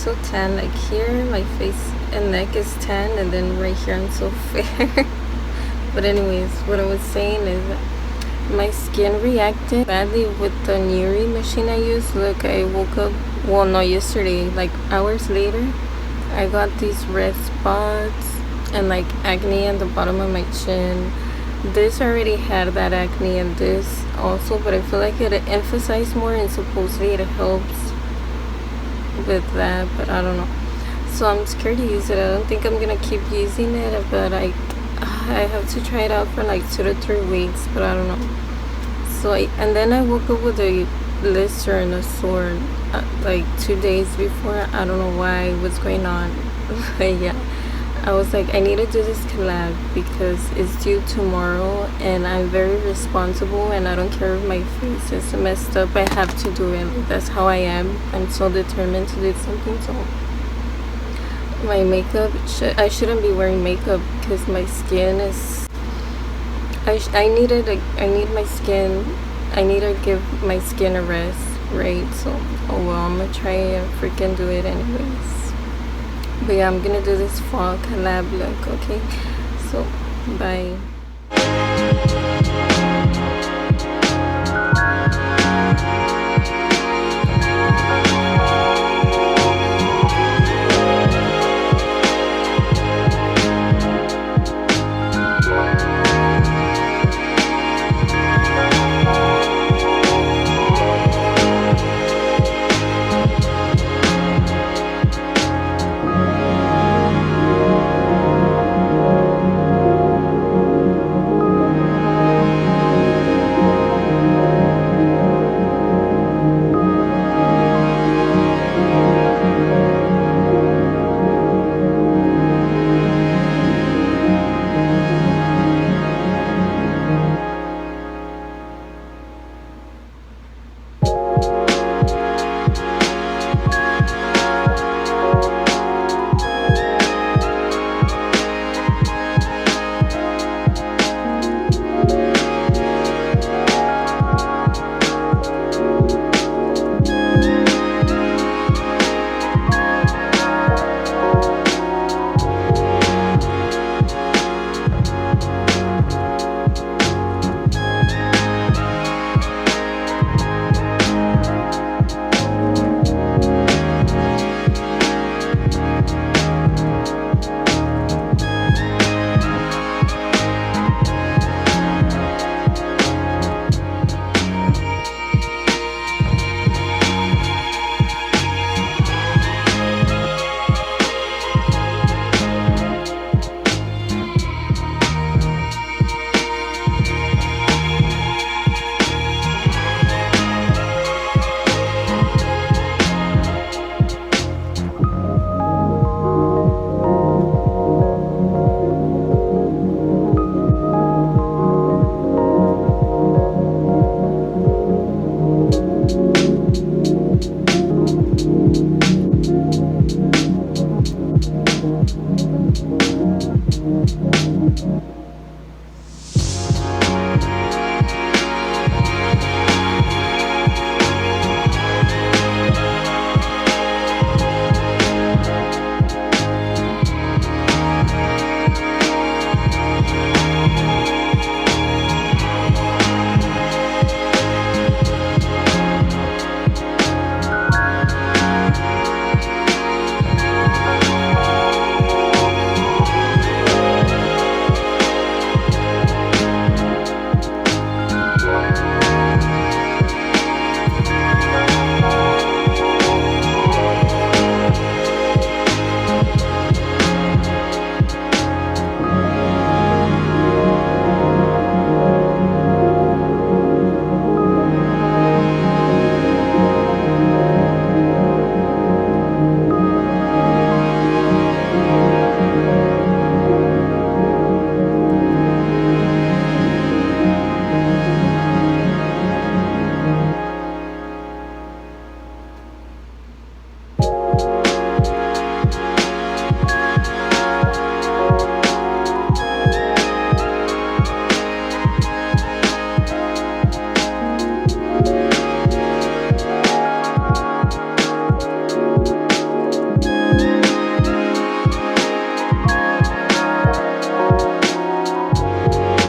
so tan. Like here my face and neck is tan, and then right here I'm so fair. But anyways, what I was saying is that my skin reacted badly with the Nuri machine I use. Look, I woke up, well, no, yesterday, like hours later, I got these red spots and like acne on the bottom of my chin. This already had that acne, and this also, but I feel like it emphasized more, and supposedly it helps with that, but I don't know. So I'm scared to use it. I don't think I'm gonna keep using it, but I have to try it out for like 2 to 3 weeks, but I don't know. So and then I woke up with a blister and a sore like 2 days before. I don't know why, what's going on. But yeah, I was like, I need to do this collab because it's due tomorrow, and I'm very responsible, and I don't care if my face is messed up. I have to do it. Like, that's how I am. I'm so determined to do something. So my makeup, I shouldn't be wearing makeup because my skin is, I need my skin, I need to give my skin a rest, right? So oh well, I'm gonna try and freaking do it anyways. But yeah, I'm gonna do this fall collab look, okay? So bye.